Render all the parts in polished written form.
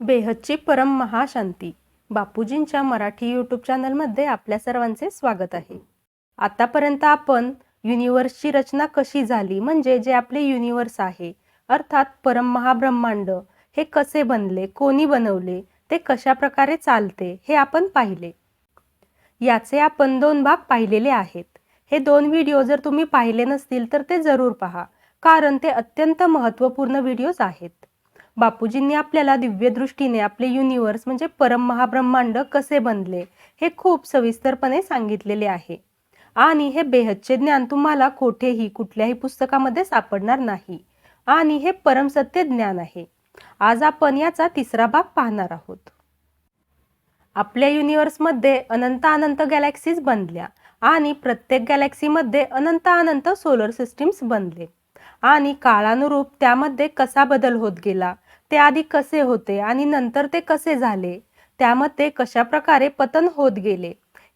बेहदची परम महाशांती. बापूजींच्या मराठी यूट्यूब चॅनलमध्ये आपल्या सर्वांचे स्वागत आहे. आतापर्यंत आपण युनिवर्सची रचना कशी झाली, म्हणजे जे आपले युनिवर्स आहे अर्थात परम महाब्रह्मांड हे कसे बनले, कोणी बनवले, ते कशा प्रकारे चालते हे आपण पाहिले. याचे आपण 2 भाग पाहिलेले आहेत. हे 2 व्हिडिओ जर तुम्ही पाहिले नसतील तर ते जरूर पहा, कारण ते अत्यंत महत्त्वपूर्ण व्हिडिओज आहेत. बापूजींनी आपल्याला दिव्य दृष्टीने आपले युनिवर्स म्हणजे परम महाब्रह्मांड कसे बनले हे खूप सविस्तरपणे सांगितलेले आहे. आणि हे बेहदचे ज्ञान तुम्हाला कोठेही कुठल्याही पुस्तकामध्ये सापडणार नाही. आणि हे परमसत्य ज्ञान आहे. आज आपण याचा 3रा भाग पाहणार आहोत. आपल्या युनिवर्समध्ये अनंत गॅलेक्सीज बनल्या आणि प्रत्येक गॅलेक्सीमध्ये अनंत सोलर सिस्टीम्स बनले. आणि काळानुरूप त्यामध्ये कसा बदल होत गेला, ते आधी कसे होते आणि नंतर ते कसे झाले, त्यामध्ये कशा प्रकारे पतन होत गेले,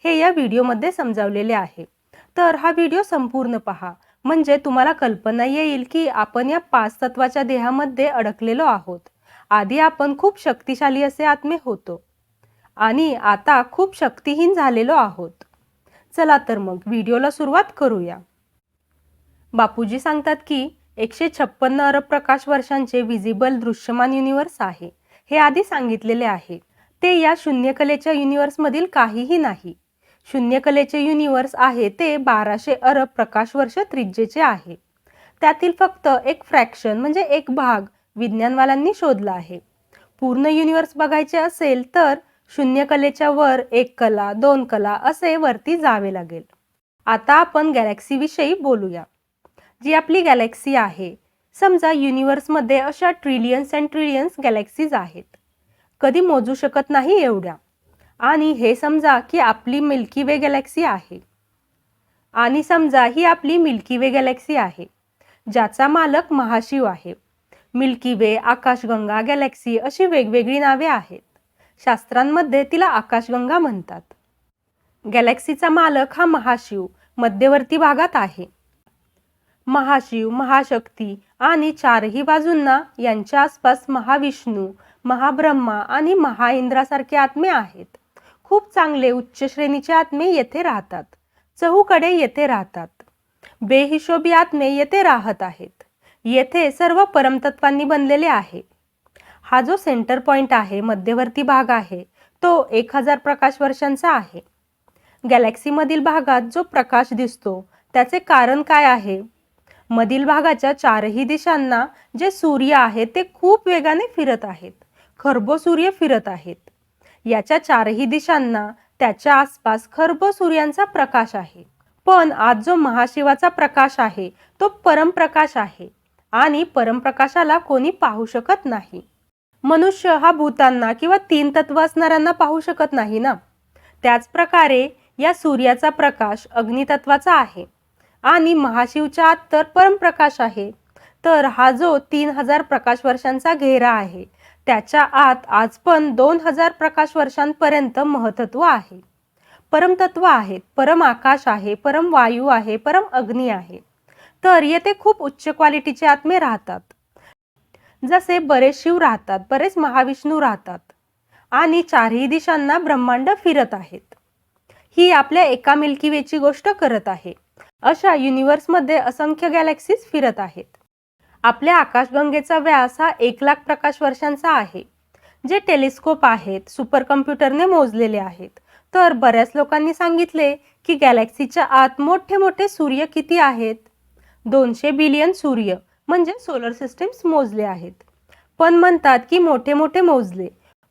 हे या व्हिडिओमध्ये समजावलेले आहे. तर हा व्हिडिओ संपूर्ण पहा, म्हणजे तुम्हाला कल्पना येईल की आपण या 5 तत्वाच्या देहामध्ये अडकलेलो आहोत. आधी आपण खूप शक्तिशाली असे आत्मे होतो आणि आता खूप शक्तिहीन झालेलो आहोत. चला तर मग व्हिडिओला सुरुवात करूया. बापूजी सांगतात की 156 अरब प्रकाश वर्षांचे विजिबल दृश्यमान युनिवर्स आहे. हे आधी सांगितलेले आहे. ते या शून्यकलेच्या युनिवर्समधील काहीही नाही. शून्यकलेचे युनिवर्स आहे ते 1200 अरब प्रकाश वर्ष त्रिज्येचे आहे. त्यातील फक्त एक फ्रॅक्शन म्हणजे एक भाग विज्ञानवाल्यांनी शोधला आहे. पूर्ण युनिवर्स बघायचे असेल तर शून्यकलेच्या वर 1 कला 2 कला असे वरती जावे लागेल. आता आपण गॅलेक्सी विषयी बोलूया. जी आपली गॅलेक्सी आहे, समजा युनिवर्समध्ये अशा ट्रिलियन्स अँड ट्रिलियन्स गॅलेक्सीज आहेत. कधी मोजू शकत नाही एवढ्या. आणि हे समजा की आपली मिल्की वे गॅलेक्सी आहे. आणि समजा ही आपली मिल्की वे गॅलेक्सी आहे, ज्याचा मालक महाशिव आहे. मिल्की वे, आकाशगंगा, गॅलेक्सी अशी वेगवेगळी नावे आहेत. शास्त्रांमध्ये तिला आकाशगंगा म्हणतात. गॅलेक्सीचा मालक हा महाशिव मध्यवर्ती भागात आहे. महाशिव, महाशक्ती आणि 4ही बाजूंना यांच्या आसपास महाविष्णू, महाब्रह्मा आणि महाइंद्रासारखे आत्मे आहेत. खूप चांगले उच्च श्रेणीचे आत्मे येथे राहतात. चहूकडे येथे राहतात. बेहिशोबी आत्मे येथे राहत आहेत. येथे सर्व परमतत्वांनी बनलेले आहे. हा जो सेंटर पॉइंट आहे, मध्यवर्ती भाग आहे, तो 1000 प्रकाश वर्षांचा आहे. गॅलेक्सीमधील भागात जो प्रकाश दिसतो त्याचे कारण काय आहे? मधील भागाच्या 4ही दिशांना जे सूर्य आहेत ते खूप वेगाने फिरत आहेत. खरबो सूर्य फिरत आहेत. याच्या 4ही दिशांना त्याच्या आसपास खरबो सूर्यांचा प्रकाश आहे. पण आज जो महाशिवाचा प्रकाश आहे तो परमप्रकाश आहे आणि परमप्रकाशाला कोणी पाहू शकत नाही. मनुष्य हा भूतांना किंवा 3 तत्व असणाऱ्यांना पाहू शकत नाही ना. त्याच प्रकारे या सूर्याचा प्रकाश अग्नितत्वाचा आहे आणि महाशिवच्या आत तर परमप्रकाश आहे. तर हा जो 3000 प्रकाश वर्षांचा घेरा आहे, त्याच्या आत आज पण 2000 प्रकाश वर्षांपर्यंत महतत्व आहे. परमतत्व आहेत. परम आकाश आहे, परम वायू आहे, परम अग्नी आहे. तर येथे खूप उच्च क्वालिटीचे आत्मे राहतात. जसे बरेच शिव राहतात, बरेच महाविष्णू राहतात आणि 4ही दिशांना ब्रह्मांड फिरत आहेत. ही आपल्या एका मिल्की वेची गोष्ट करत आहे. अशा युनिवर्समध्ये असंख्य गॅलेक्सीज फिरत आहेत. आपल्या आकाशगंगेचा व्यास हा 1,00,000 प्रकाश वर्षांचा आहे. जे टेलिस्कोप आहेत, सुपर कम्प्युटरने मोजलेले आहेत. तर बऱ्याच लोकांनी सांगितले की गॅलेक्सीच्या आत मोठे मोठे सूर्य किती आहेत? 200 बिलियन सूर्य म्हणजे सोलर सिस्टीम्स मोजले आहेत. पण म्हणतात की मोठे मोठे मोजले,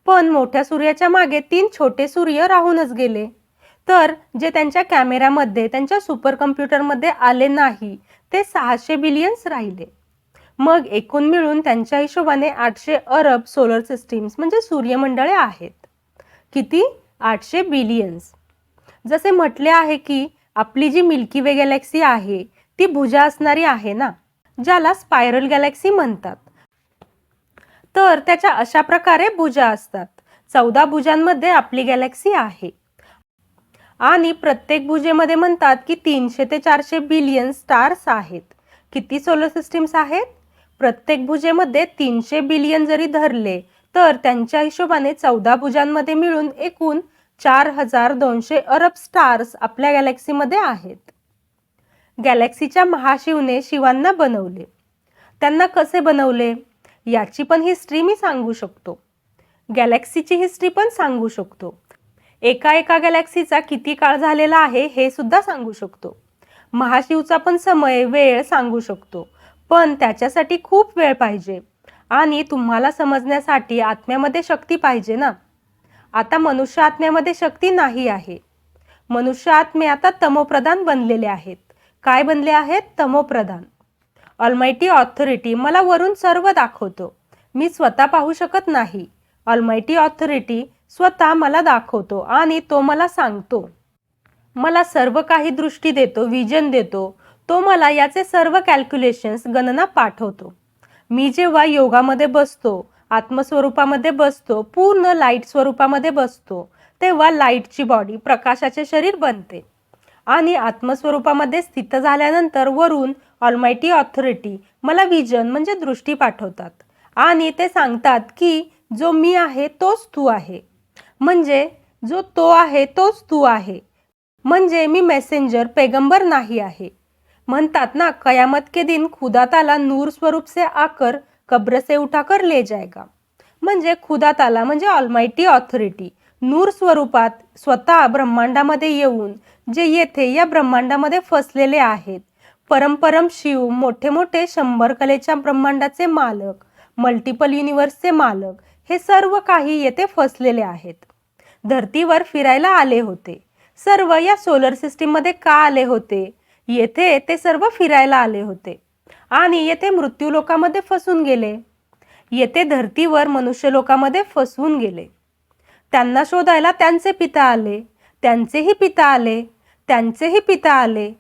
पण मोठ्या सूर्याच्या मागे 3 छोटे सूर्य राहूनच गेले. तर जे त्यांच्या कॅमेऱ्यामध्ये, त्यांच्या सुपर कम्प्युटरमध्ये आले नाही ते 600 बिलियन्स राहिले. मग एकूण मिळून त्यांच्या हिशोबाने 800 अरब सोलर सिस्टीम्स म्हणजे सूर्यमंडळे आहेत. किती? 800 बिलियन्स. जसे म्हटले आहे की आपली जी मिल्की वे गॅलेक्सी आहे ती भुजा असणारी आहे ना, ज्याला स्पायरल गॅलेक्सी म्हणतात. तर त्याच्या अशा प्रकारे भुजा असतात. 14 भुजांमध्ये आपली गॅलेक्सी आहे. आणि प्रत्येक भुजेमध्ये म्हणतात की 300 ते 400 बिलियन स्टार्स आहेत. किती सोलर सिस्टीम्स आहेत? प्रत्येक भुजेमध्ये 300 बिलियन जरी धरले तर त्यांच्या हिशोबाने 14 भुजांमध्ये मिळून एकूण 4200 अरब स्टार्स आपल्या गॅलेक्सीमध्ये आहेत. गॅलेक्सीच्या महाशिवने शिवांना बनवले. त्यांना कसे बनवले याची पण हिस्ट्री मी सांगू शकतो. गॅलेक्सीची हिस्ट्री पण सांगू शकतो. एका गॅलेक्सीचा किती काळ झालेला आहे हे सुद्धा सांगू शकतो. महाशिवचा पण समय वेळ सांगू शकतो. पण त्याच्यासाठी खूप वेळ पाहिजे आणि तुम्हाला समजण्यासाठी आत्म्यामध्ये शक्ती पाहिजे ना. आता मनुष्य आत्म्यामध्ये शक्ती नाही आहे. मनुष्य आत्मे आता तमोप्रधान बनलेले आहेत. काय बनले आहेत? तमोप्रधान. ऑलमाइटी ऑथॉरिटी मला वरून सर्व दाखवतो. मी स्वतः पाहू शकत नाही. ऑलमाइटी ऑथॉरिटी स्वतः मला दाखवतो आणि तो मला सांगतो. मला सर्व काही दृष्टी देतो, विजन देतो. तो मला याचे सर्व कॅल्क्युलेशन्स गणना पाठवतो. मी जेव्हा योगामध्ये बसतो, आत्मस्वरूपामध्ये बसतो, पूर्ण लाईट स्वरूपामध्ये बसतो, तेव्हा लाईटची बॉडी, प्रकाशाचे शरीर बनते. आणि आत्मस्वरूपामध्ये स्थित झाल्यानंतर वरून ऑलमाइटी ऑथॉरिटी मला विजन म्हणजे दृष्टी पाठवतात आणि ते सांगतात की जो मी आहे तोच तू आहे. म्हणजे जो तो आहे तोच तू आहे. म्हणजे मी मेसेंजर पैगंबर नाही आहे. म्हणतात ना, कयामत के दिन खुदा ताला नूर स्वरूप से आकर कब्र से उठाकर ले जाएगा. म्हणजे खुदा ताला म्हणजे ऑलमाइटी ऑथॉरिटी नूर स्वरूपात स्वतः ब्रह्मांडामध्ये येऊन जे येथे या ब्रह्मांडामध्ये फसलेले आहेत, परम शिव, मोठे मोठे 100 कलेच्या ब्रह्मांडाचे मालक, मल्टिपल युनिवर्सचे मालक, हे सर्व काही येथे फसलेले आहेत. धर्तीवर फिरायला आले होते. सर्व या सोलर सिस्टीममध्ये का आले होते? येथे ते सर्व फिरायला आले होते आणि येथे मृत्यू लोकामध्ये फसून गेले. येथे धर्तीवर मनुष्य लोकामध्ये फसवून गेले. त्यांना शोधायला त्यांचे पिता आले, त्यांचेही पिता आले, त्यांचेही पिता आले,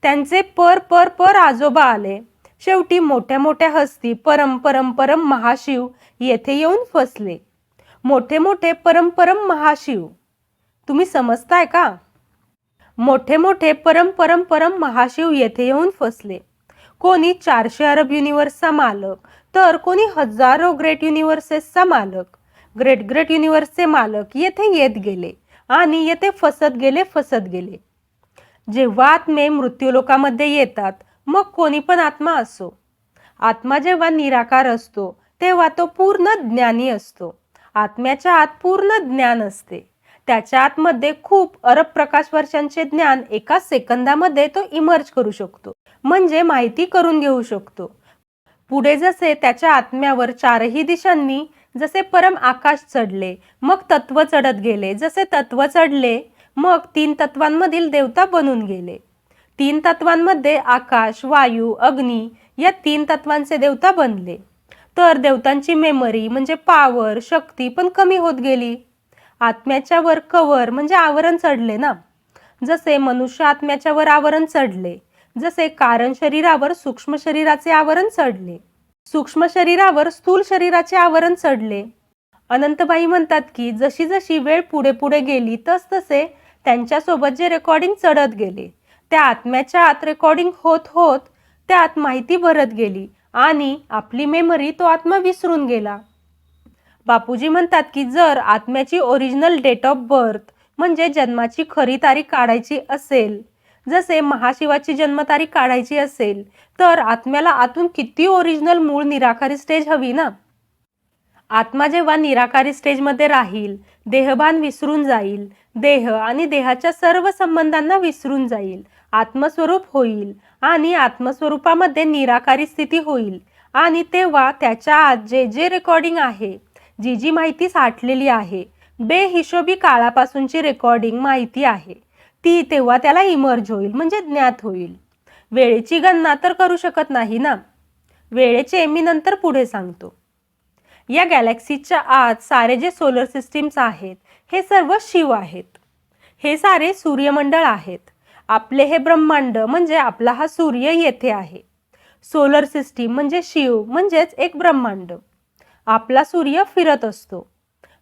त्यांचे पर आजोबा आले. शेवटी मोठ्या मोठ्या हस्ती परम महाशिव येथे येऊन फसले. मोठे मोठे परम महाशिव, तुम्ही समजताय का? मोठे मोठे परम महाशिव येथे येऊन फसले. कोणी 400 अरब युनिवर्सचा मालक, तर कोणी हजारो ग्रेट युनिवर्सेसचा मालक, ग्रेट युनिवर्सचे मालक येथे येत गेले आणि येथे फसत गेले. जेव्हा आत्मे मृत्यूलोकामध्ये येतात, मग कोणी पण आत्मा असो, आत्मा जेव्हा निराकार असतो तेव्हा तो पूर्ण ज्ञानी असतो. आत्म्याच्या आत पूर्ण ज्ञान असते. त्याच्या आतमध्ये खूप अरब प्रकाश वर्षांचे ज्ञान एका सेकंदामध्ये तो इमर्ज करू शकतो, म्हणजे माहिती करून घेऊ शकतो. पुढे जसे त्याच्या आत्म्यावर चारही दिशांनी जसे परम आकाश चढले, मग तत्व चढत गेले. जसे तत्व चढले, मग 3 तत्वांमधील देवता बनून गेले. 3 तत्वांमध्ये आकाश, वायू, अग्नी या 3 तत्वांचे देवता बनले. तर देवतांची मेमरी म्हणजे पॉवर, शक्ती पण कमी होत गेली. आत्म्याच्या वर कवर म्हणजे आवरण चढले ना. जसे मनुष्य आत्म्याच्या वर आवरण चढले, जसे कारण शरीरावर सूक्ष्म शरीराचे आवरण चढले, सूक्ष्म शरीरावर स्थूल शरीराचे आवरण चढले. अनंतबाई म्हणतात की जशी जशी वेळ पुढे गेली तसे त्यांच्यासोबत जे रेकॉर्डिंग चढत गेले, त्या आत्म्याच्या आत रेकॉर्डिंग होत त्यात माहिती भरत गेली आणि आपली मेमरी तो आत्मा विसरून गेला. बापूजी म्हणतात की जर आत्म्याची ओरिजिनल डेट ऑफ बर्थ म्हणजे जन्माची खरी तारीख काढायची असेल, जसे महाशिवाची जन्मतारीख काढायची असेल, तर आत्म्याला आतून किती ओरिजिनल मूळ निराकारी स्टेज हवी ना. आत्मा जेव्हा निराकारी स्टेजमध्ये राहील, देहभान विसरून जाईल, देह आणि देहाच्या सर्व संबंधांना विसरून जाईल, आत्मस्वरूप होईल आणि आत्मस्वरूपामध्ये निराकारी स्थिती होईल. आणि तेव्हा त्याच्या आत जे रेकॉर्डिंग आहे, जी माहिती साठलेली आहे, बेहिशोबी काळापासूनची रेकॉर्डिंग माहिती आहे, ती तेव्हा त्याला इमर्ज होईल म्हणजे ज्ञात होईल. वेळेची गणना तर करू शकत नाही ना. वेळेचे मी नंतर पुढे सांगतो. या गॅलेक्सीच्या आत सारे जे सोलर सिस्टीम्स आहेत हे सर्व शिव आहेत. हे सारे सूर्यमंडळ आहेत. आपले हे ब्रह्मांड म्हणजे आपला हा सूर्य येथे आहे. सोलर सिस्टीम म्हणजे शिव म्हणजेच एक ब्रह्मांड. आपला सूर्य फिरत असतो.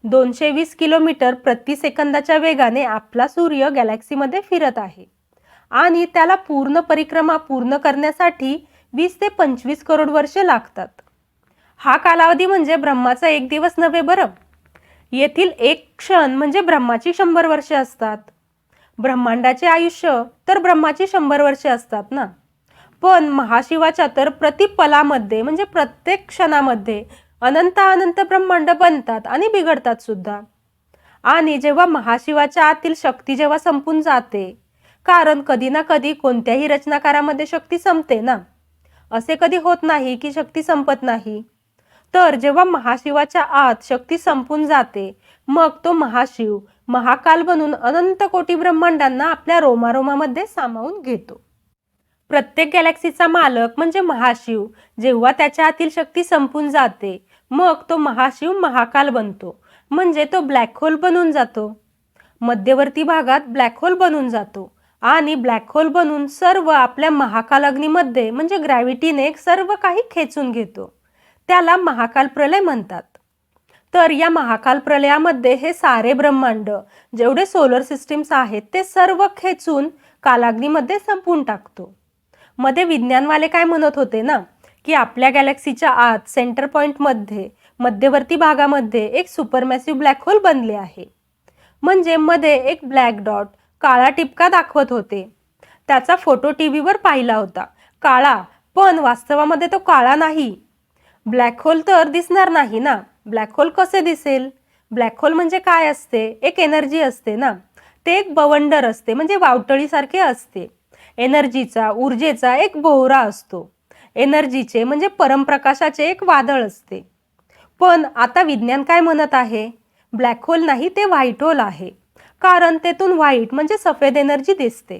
220 किलोमीटर प्रति सेकंदाच्या वेगाने आपला सूर्य गॅलेक्सीमध्ये फिरत आहे आणि त्याला पूर्ण परिक्रमा पूर्ण करण्यासाठी 20 ते 25 करोड वर्षे लागतात. हा कालावधी म्हणजे ब्रह्माचा एक दिवस नव्हे बरं. येथील एक क्षण म्हणजे ब्रह्माची 100 वर्षे असतात. ब्रह्मांडाचे आयुष्य तर ब्रह्माची 100 वर्षे असतात ना. पण महाशिवाच्या तर प्रतिपलामध्ये म्हणजे प्रत्येक क्षणामध्ये अनंत अनंत ब्रह्मांड बनतात आणि बिघडतात सुद्धा. आणि जेव्हा महाशिवाच्या आतील शक्ती जेव्हा संपून जाते, कारण कधी ना कधी कोणत्याही रचनाकारामध्ये शक्ती संपते ना. असे कधी होत नाही की शक्ती संपत नाही. तर जेव्हा महाशिवाच्या आत शक्ती संपून जाते, मग तो महाशिव महाकाल बनून अनंत कोटी ब्रह्मांडांना आपल्या रोमारोमामध्ये सामावून घेतो. प्रत्येक गॅलेक्सीचा मालक म्हणजे महाशिव जेव्हा त्याच्या आतील शक्ती संपून जाते, मग तो महाशिव महाकाल बनतो, म्हणजे तो ब्लॅक होल बनून जातो. मध्यवर्ती भागात ब्लॅक होल बनून जातो आणि ब्लॅक होल बनून सर्व आपल्या महाकाल अग्नीमध्ये म्हणजे ग्रॅव्हिटीने सर्व काही खेचून घेतो. त्याला महाकाल प्रलय म्हणतात. तर या महाकाल प्रलयामध्ये हे सारे ब्रह्मांड जेवढे सोलर सिस्टीम्स आहेत ते सर्व खेचून कालाग्नीमध्ये संपून टाकतो. मध्ये विज्ञानवाले काय म्हणत होते ना, की आपल्या गॅलेक्सीच्या आत सेंटर पॉइंटमध्ये मध्यवर्ती भागामध्ये एक सुपरमॅसिव्ह ब्लॅक होल बनले आहे. म्हणजे मध्ये एक ब्लॅक डॉट काळा टिपका दाखवत होते. त्याचा फोटो टीव्हीवर पाहिला होता. काळा, पण वास्तवामध्ये तो काळा नाही. ब्लॅक होल तर दिसणार नाही ना. ब्लॅक होल कसे दिसेल? ब्लॅक होल म्हणजे काय असते? एक एनर्जी असते ना. ते एक बवंडर असते म्हणजे वावटळीसारखे असते. एनर्जीचा, ऊर्जेचा एक बोहरा असतो. एनर्जीचे म्हणजे परमप्रकाशाचे एक वादळ असते. पण आता विज्ञान काय म्हणत आहे? ब्लॅक होल नाही, ते व्हाईट होल आहे. कारण तेथून व्हाईट म्हणजे सफेद एनर्जी दिसते.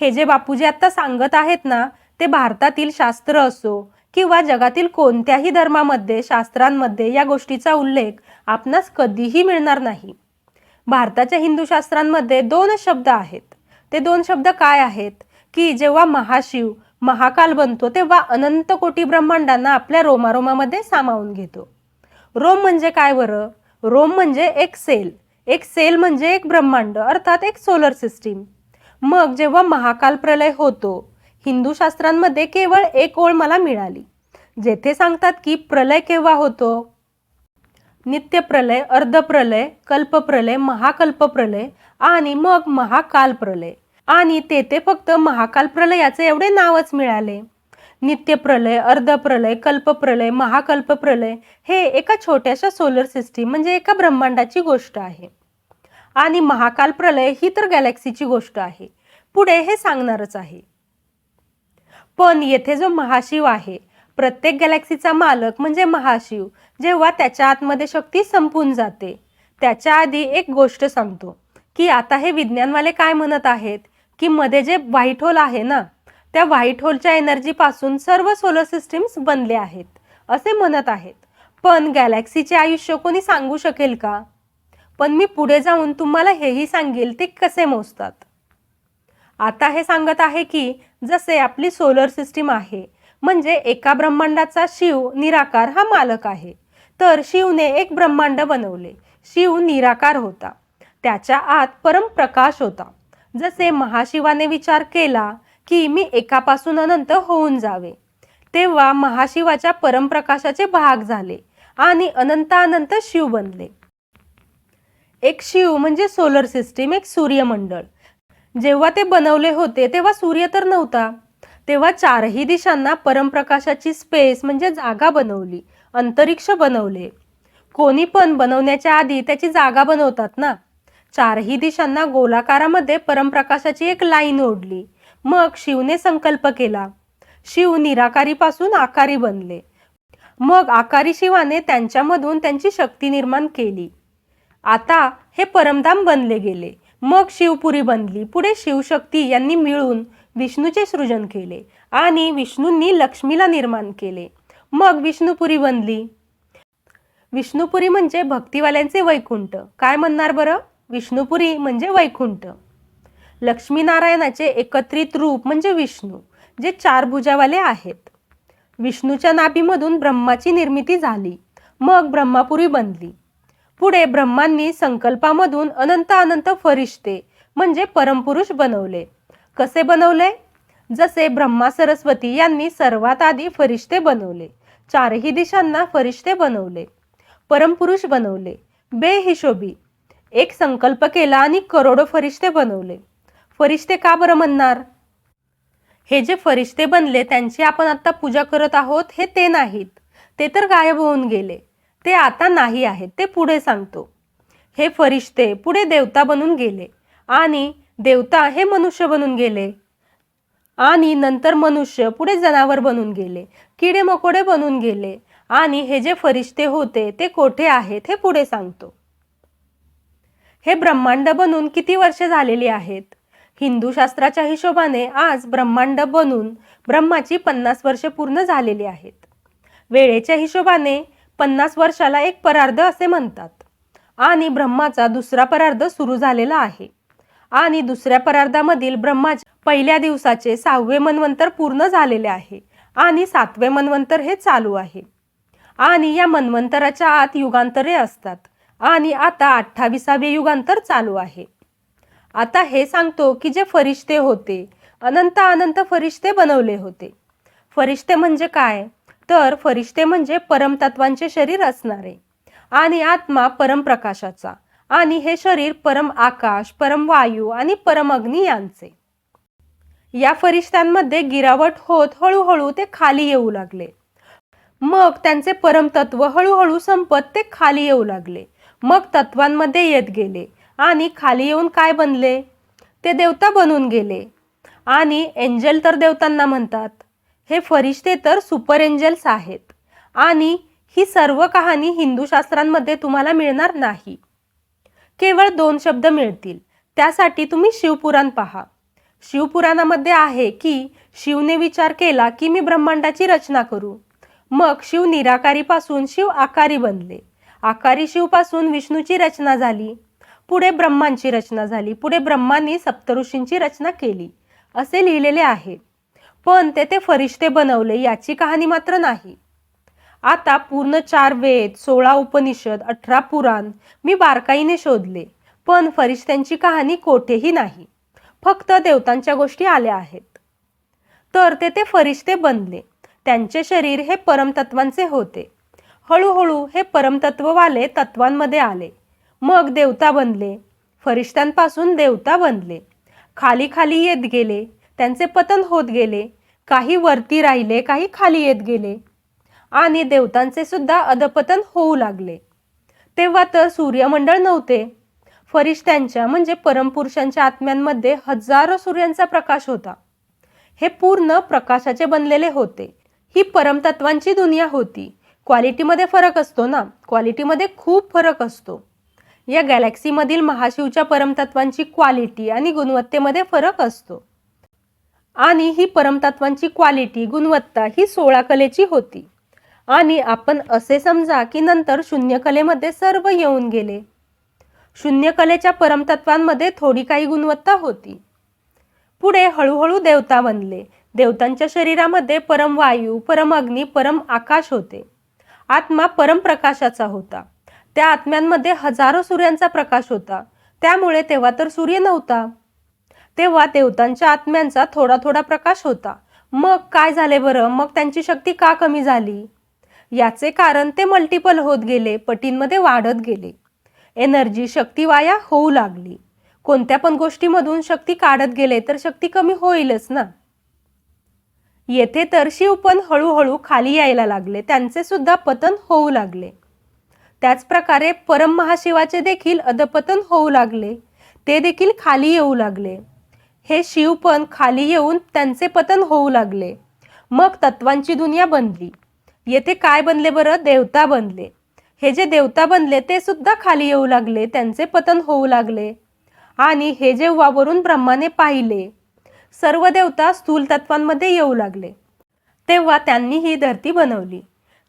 हे जे बापूजी आता सांगत आहेत ना, ते भारतातील शास्त्र असो किंवा जगातील कोणत्याही धर्मामध्ये शास्त्रांमध्ये या गोष्टीचा उल्लेख आपणास कधीही मिळणार नाही. भारताच्या हिंदू शास्त्रांमध्ये 2 शब्द आहेत. ते 2 शब्द काय आहेत? की जेव्हा महाशिव महाकाल बनतो तेव्हा अनंत कोटी ब्रह्मांडांना आपल्या रोमारोमामध्ये सामावून घेतो. रोम म्हणजे काय बरं? रोम म्हणजे एक सेल. एक सेल म्हणजे एक ब्रह्मांड अर्थात एक सोलर सिस्टीम. मग जेव्हा महाकाल प्रलय होतो, हिंदू शास्त्रांमध्ये केवळ एक ओळ मला मिळाली जेथे सांगतात की प्रलय केव्हा होतो? नित्य प्रलय, अर्ध प्रलय, कल्प प्रलय, महाकल्प प्रलय आणि मग महाकाल प्रलय. आणि तेथे फक्त महाकाल प्रलयाचे एवढे नावच मिळाले. नित्य प्रलय, अर्ध प्रलय, कल्प प्रलय, महाकल्प प्रलय हे एका छोट्याशा सोलर सिस्टीम म्हणजे एका ब्रह्मांडाची गोष्ट आहे. आणि महाकाल प्रलय ही तर गॅलेक्सीची गोष्ट आहे. पुढे हे सांगणारच आहे. पण येथे जो महाशिव आहे, प्रत्येक गॅलेक्सीचा मालक म्हणजे महाशिव जेव्हा त्याच्या आतमध्ये शक्ती संपून जाते, त्याच्या आधी एक गोष्ट सांगतो की आता हे विज्ञानवाले काय म्हणत आहेत की मध्ये जे व्हाईट होल आहे ना, त्या व्हाईट होलच्या एनर्जीपासून सर्व सोलर सिस्टीम्स बनले आहेत असे म्हणत आहेत. पण गॅलेक्सीचे आयुष्य कोणी सांगू शकेल का? पण मी पुढे जाऊन तुम्हाला हेही सांगेल ते कसे मोजतात. आता हे सांगत आहे की जसे आपली सोलर सिस्टीम आहे, म्हणजे एका ब्रह्मांडाचा शिव निराकार हा मालक आहे. तर शिवने एक ब्रह्मांड बनवले. शिव निराकार होता. त्याच्या आत परमप्रकाश होता. जसे महाशिवाने विचार केला की मी एकापासून अनंत होऊन जावे, तेव्हा महाशिवाच्या परमप्रकाशाचे भाग झाले आणि अनंत अनंत शिव बनले. एक शिव म्हणजे सोलर सिस्टीम, एक सूर्यमंडळ. जेव्हा ते बनवले होते तेव्हा सूर्य तर नव्हता. तेव्हा 4ही दिशांना परमप्रकाशाची स्पेस म्हणजे जागा बनवली, अंतरिक्ष बनवले. कोणी पण बनवण्याच्या आधी त्याची जागा बनवतात ना. 4ही दिशांना गोलाकारामध्ये परमप्रकाशाची एक लाईन ओढली. मग शिवने संकल्प केला. शिव निराकारीपासून आकारी बनले. मग आकारी शिवाने त्यांच्यामधून त्यांची शक्ती निर्माण केली. आता हे परमधाम बनले गेले. मग शिवपुरी बनली. पुढे शिवशक्ती यांनी मिळून विष्णूचे सृजन केले आणि विष्णूंनी लक्ष्मीला निर्माण केले. मग विष्णुपुरी बनली. विष्णुपुरी म्हणजे भक्तिवाल्यांचे वैकुंठ. काय म्हणणार बरं? विष्णुपुरी म्हणजे वैकुंठ. लक्ष्मीनारायणाचे एकत्रित रूप म्हणजे विष्णू, जे 4 भुजावाले आहेत. विष्णूच्या नाभीमधून ब्रह्माची निर्मिती झाली. मग ब्रह्मापुरी बनली. पुढे ब्रह्मांनी संकल्पामधून अनंत अनंत फरिश्ते म्हणजे परमपुरुष बनवले. कसे बनवले? जसे ब्रह्मा सरस्वती यांनी सर्वात आधी फरिश्ते बनवले. चारही दिशांना फरिश्ते बनवले, परमपुरुष बनवले, बेहिशोबी एक संकल्प केला आणि करोडो फरिश्ते बनवले. फरिश्ते का बरं म्हणणार? हे जे फरिश्ते बनले त्यांची आपण आता पूजा करत आहोत हे ते नाहीत. ते तर गायब होऊन गेले. ते आता नाही आहेत. ते पुढे सांगतो. हे फरिश्ते पुढे देवता बनून गेले आणि देवता हे मनुष्य बनून गेले आणि नंतर मनुष्य पुढे जनावर बनून गेले, किडे मकोडे बनून गेले आणि हे जे फरिश्ते होते ते कोठे आहेत हे पुढे सांगतो. हे ब्रह्मांड बनून किती वर्षे झालेली आहेत? हिंदू शास्त्राच्या हिशोबाने आज ब्रह्मांड बनून ब्रह्माची 50 वर्षे पूर्ण झालेली आहेत. वेळेच्या हिशोबाने 50 वर्षाला एक परार्ध असे म्हणतात आणि ब्रह्माचा दुसरा परार्ध सुरू झालेला आहे आणि दुसऱ्या परार्धामधील ब्रह्माच्या पहिल्या दिवसाचे 6वे मन्वंतर पूर्ण झालेले आहे आणि 7वे मन्वंतर हे चालू आहे आणि या मन्वंतराच्या आत युगांतरे असतात आणि आता 28वे युगांतर चालू आहे. आता हे सांगतो की जे फरिश्ते होते अनंत फरिश्ते बनवले होते. फरिश्ते म्हणजे काय? तर फरिश्ते म्हणजे परमतत्वांचे शरीर असणारे आणि आत्मा परमप्रकाशाचा आणि हे शरीर परम आकाश, परम वायू आणि परम अग्नी यांचे. या फरिश्त्यांमध्ये गिरावट होत हळूहळू ते खाली येऊ लागले. मग त्यांचे परमतत्व हळूहळू संपत ते खाली येऊ लागले. मग तत्वांमध्ये येत गेले आणि खाली येऊन काय बनले? ते देवता बनून गेले. आणि एंजल तर देवतांना म्हणतात. हे फरिश्ते तर सुपर एंजल्स आहेत आणि ही सर्व कहाणी हिंदू शास्त्रांमध्ये तुम्हाला मिळणार नाही. केवळ 2 शब्द मिळतील. त्यासाठी तुम्ही शिवपुराण पहा. शिवपुराणामध्ये आहे की शिवने विचार केला की मी ब्रह्मांडाची रचना करू. मग शिव निराकारीपासून शिव आकारी बनले. आकारी शिवपासून विष्णूची रचना झाली. पुढे ब्रह्मांची रचना झाली. पुढे ब्रह्मांनी सप्तऋषींची रचना केली असे लिहिलेले आहे. पण ते फरिश्ते बनवले याची कहाणी मात्र नाही. आता पूर्ण 4 वेद, 16 उपनिषद, 18 पुराण मी बारकाईने शोधले, पण फरिश्त्यांची कहाणी कोठेही नाही. फक्त देवतांच्या गोष्टी आल्या आहेत. तर ते फरिश्ते बनले. त्यांचे शरीर हे परमतत्वांचे होते. हळूहळू हे परमतत्ववाले तत्वांमध्ये आले. मग देवता बनले. फरिश्त्यांपासून देवता बनले. खाली खाली येत गेले. त्यांचे पतन होत गेले. काही वरती राहिले, काही खाली येत गेले आणि देवतांचे सुद्धा अधपतन होऊ लागले. तेव्हा तर सूर्यमंडळ नव्हते. फरिश्त्यांच्या म्हणजे परमपुरुषांच्या आत्म्यांमध्ये हजारो सूर्यांचा प्रकाश होता. हे पूर्ण प्रकाशाचे बनलेले होते. ही परमतत्वांची दुनिया होती. क्वालिटीमध्ये फरक असतो ना, क्वालिटीमध्ये खूप फरक असतो. या गॅलेक्सीमधील महाशिवच्या परमतत्वांची क्वालिटी आणि गुणवत्तेमध्ये फरक असतो आणि ही परमतत्वांची क्वालिटी, गुणवत्ता ही 16 कलेची होती. आणि आपण असे समजा की नंतर शून्यकलेमध्ये सर्व येऊन गेले. शून्यकलेच्या परमतत्वांमध्ये थोडी काही गुणवत्ता होती. पुढे हळूहळू देवता बनले. देवतांच्या शरीरामध्ये परम वायू, परम अग्नी, परम आकाश होते. आत्मा परम प्रकाशाचा होता. त्या आत्म्यांमध्ये हजारो सूर्यांचा प्रकाश होता. त्यामुळे तेव्हा तर सूर्य नव्हता. तेव्हा देवतांच्या आत्म्यांचा थोडा थोडा प्रकाश होता. मग काय झाले बरं? मग त्यांची शक्ती का कमी झाली? याचे कारण ते मल्टिपल होत गेले, पटींमध्ये वाढत गेले. एनर्जी, शक्ती वाया होऊ लागली. कोणत्या पण गोष्टीमधून शक्ती काढत गेले तर शक्ती कमी होईलच ना. येथे तर शिव पण हळूहळू खाली यायला लागले. त्यांचे सुद्धा पतन होऊ लागले. त्याच प्रकारे परम महाशिवाचे देखील अधपतन होऊ लागले. ते देखील खाली येऊ लागले. हे शिव पण खाली येऊन त्यांचे पतन होऊ लागले. मग तत्वांची दुनिया बनली. येथे काय बनले बरं? देवता बनले. हे जे देवता बनले ते सुद्धा खाली येऊ लागले. त्यांचे पतन होऊ लागले. आणि हे जेव्हा वरून ब्रह्माने पाहिले सर्व देवता स्थूल तत्वांमध्ये येऊ लागले, तेव्हा त्यांनी ही धरती बनवली.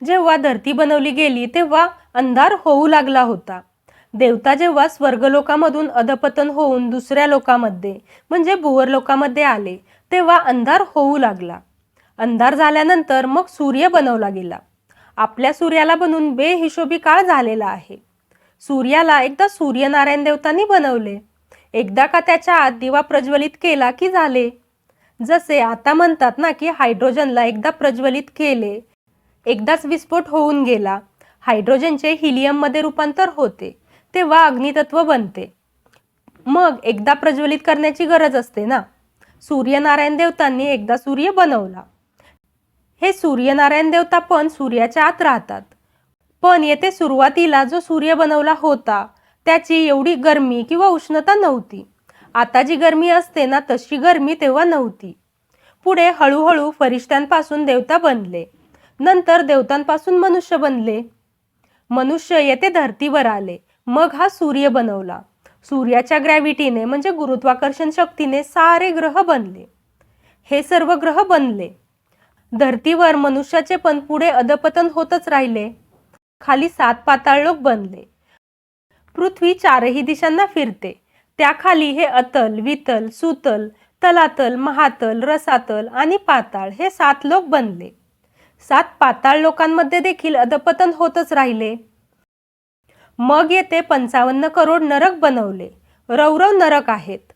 जेव्हा धरती बनवली गेली तेव्हा अंधार होऊ लागला होता. देवता जेव्हा स्वर्गलोकामधून अधपतन होऊन दुसऱ्या लोकामध्ये म्हणजे भुवर लोकामध्ये आले तेव्हा अंधार होऊ लागला. अंधार झाल्यानंतर मग सूर्य बनवला गेला. आपल्या सूर्याला बनून बेहिशोबी काळ झालेला आहे. सूर्याला एकदा सूर्यनारायण देवतांनी बनवले. एकदा का त्याच्या आत दिवा प्रज्वलित केला की झाले. जसे आता म्हणतात ना की हायड्रोजनला एकदा प्रज्वलित केले एकदाच विस्फोट होऊन गेला, हायड्रोजनचे हिलियममध्ये रूपांतर होते, तेव्हा अग्नितत्व बनते. मग एकदा प्रज्वलित करण्याची गरज असते ना. सूर्यनारायण देवतांनी एकदा सूर्य बनवला. हे सूर्यनारायण देवता पण सूर्याच्या आत राहतात. पण येथे सुरुवातीला जो सूर्य बनवला होता त्याची एवढी गरमी किंवा उष्णता नव्हती. आता जी गरमी असते ना तशी गरमी तेव्हा नव्हती. पुढे हळूहळू फरिश्त्यांपासून देवता बनले. नंतर देवतांपासून मनुष्य बनले. मनुष्य येथे धर्तीवर आले. मग हा सूर्य बनवला. सूर्याच्या ग्रॅव्हिटीने म्हणजे गुरुत्वाकर्षण शक्तीने सारे ग्रह बनले. हे सर्व ग्रह बनले. धर्तीवर मनुष्याचे पण पुढे अधपतन होतच राहिले. खाली 7 पाताळ लोक बनले. पृथ्वी 4ही दिशांना फिरते. त्याखाली हे अतल, वितल, सुतल, तलातल, महातल, रसातल आणि पाताळ हे 7 लोक बनले. 7 पाताळ लोकांमध्ये देखील अधपतन होतच राहिले. मग येथे 55 करोड नरक बनवले. रौरव नरक आहेत,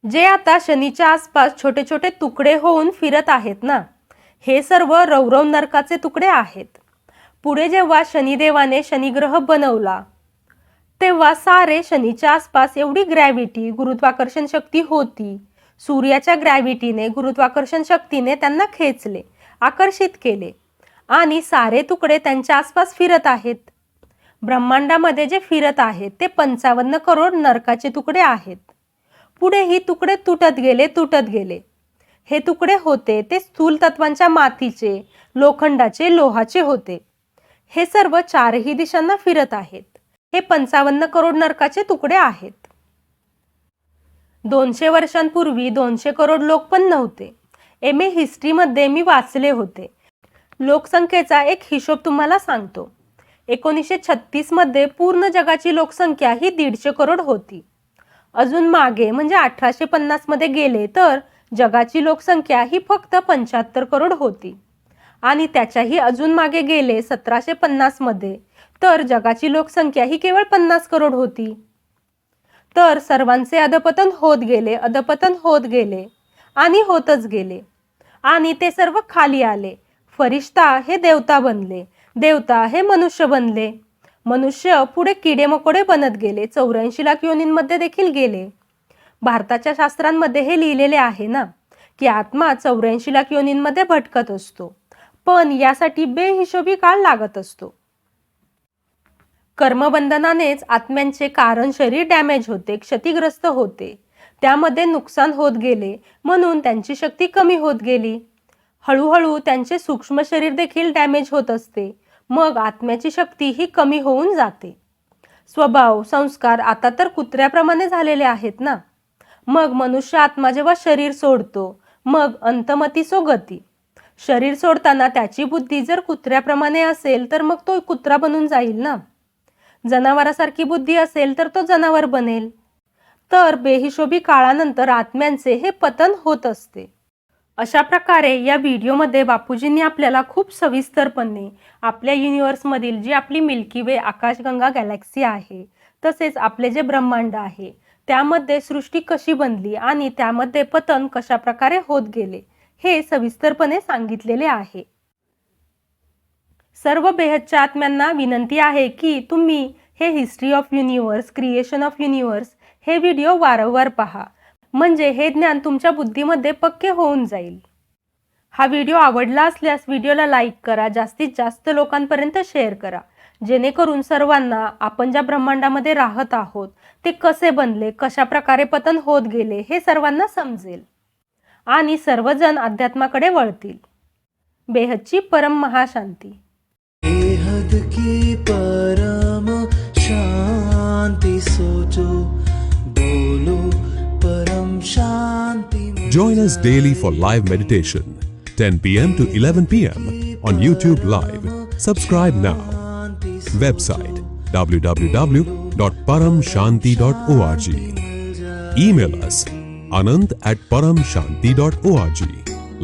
जे आता शनीच्या आसपास छोटे छोटे तुकडे होऊन फिरत आहेत ना. हे सर्व रौरव नरकाचे तुकडे आहेत. पुढे जेव्हा शनिदेवाने शनिग्रह बनवला तेव्हा सारे शनीच्या आसपास एवढी ग्रॅव्हिटी गुरुत्वाकर्षण शक्ती होती. सूर्याच्या ग्रॅव्हिटीने गुरुत्वाकर्षण शक्तीने त्यांना खेचले, आकर्षित केले आणि सारे तुकडे त्यांच्या आसपास फिरत आहेत. ब्रह्मांडामध्ये जे फिरत आहेत ते 55 करोड नरकाचे तुकडे आहेत. पुढे ही तुकडे तुटत गेले. हे तुकडे होते ते स्थूल तत्वांच्या मातीचे, लोखंडाचे, लोहाचे होते. हे सर्व 4ही दिशांना फिरत आहेत. हे 55 करोड नरकाचे तुकडे आहेत. 200 वर्षांपूर्वी 200 करोड लोक पण नव्हते. MA हिस्ट्रीमध्ये मी वाचले होते. लोकसंख्येचा एक हिशोब तुम्हाला सांगतो. 1936 मध्ये पूर्ण जगाची लोकसंख्या ही 150 करोड होती. अजून मागे म्हणजे 1850 मध्ये गेले तर जगाची लोकसंख्या ही फक्त 75 करोड होती. आणि त्याच्याही अजून मागे गेले 1750 मध्ये तर जगाची लोकसंख्या ही केवळ 50 करोड होती. तर सर्वांचे अधपतन होत गेले आणि होतच गेले आणि ते सर्व खाली आले. फरिश्ता हे देवता बनले. देवता हे मनुष्य बनले. मनुष्य पुढे किडे मकोडे बनत गेले. 84 लाख योनींमध्ये देखील गेले. भारताच्या शास्त्रांमध्ये हे लिहिलेले आहे ना की आत्मा 84 लाख योनींमध्ये भटकत असतो. पण यासाठी बेहिशोबी काळ लागत असतो. कर्मबंधनानेच आत्म्यांचे कारण शरीर डॅमेज होते, क्षतिग्रस्त होते. त्यामध्ये नुकसान होत गेले म्हणून त्यांची शक्ती कमी होत गेली. हळूहळू त्यांचे सूक्ष्म शरीर देखील डॅमेज होत असते. मग आत्म्याची शक्ती ही कमी होऊन जाते. स्वभाव, संस्कार आता तर कुत्र्याप्रमाणे झालेले आहेत ना. मग मनुष्य आत्मा जेव्हा शरीर सोडतो मग अंतमती सो गती. शरीर सोडताना त्याची बुद्धी जर कुत्र्याप्रमाणे असेल तर मग तो कुत्रा बनून जाईल ना. जनावरासारखी बुद्धी असेल तर तो जनावर बनेल. तर बेहिशोबी काळानंतर आत्म्यांचे हे पतन होत असते. अशा प्रकारे या व्हिडिओमध्ये बापूजींनी आपल्याला खूप सविस्तरपणे आपल्या युनिव्हर्समधील जी आपली मिल्की वे आकाशगंगा गॅलेक्सी आहे तसेच आपले जे ब्रह्मांड आहे त्यामध्ये सृष्टी कशी बनली आणि त्यामध्ये पतन कशा प्रकारे होत गेले हे सविस्तरपणे सांगितलेले आहे. सर्व बेहदच्या आत्म्यांना विनंती आहे की तुम्ही हे history of universe, creation of universe हे व्हिडिओ वारंवार पहा. म्हणजे हे ज्ञान तुमच्या बुद्धीमध्ये पक्के होऊन जाईल. हा व्हिडिओ आवडला असल्यास व्हिडिओला लाईक करा, जास्तीत जास्त लोकांपर्यंत शेअर करा, जेणेकरून सर्वांना आपण ज्या ब्रह्मांडामध्ये राहत आहोत ते कसे बनले, कशा प्रकारे पतन होत गेले हे सर्वांना समजेल आणि सर्वजण अध्यात्माकडे वळतील. बेहदची परम महाशांती. बेहद की परम शांति सोचो, बोलो परम शांति. Join us daily for live meditation, 10 p.m. to 11 p.m. on YouTube Live. Subscribe now. Website www.paramshanti.org. Email us anant@paramshanti.org.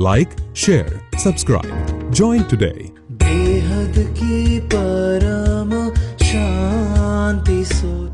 Like, share, subscribe. Join today. बेहद की परम शांति सोचो.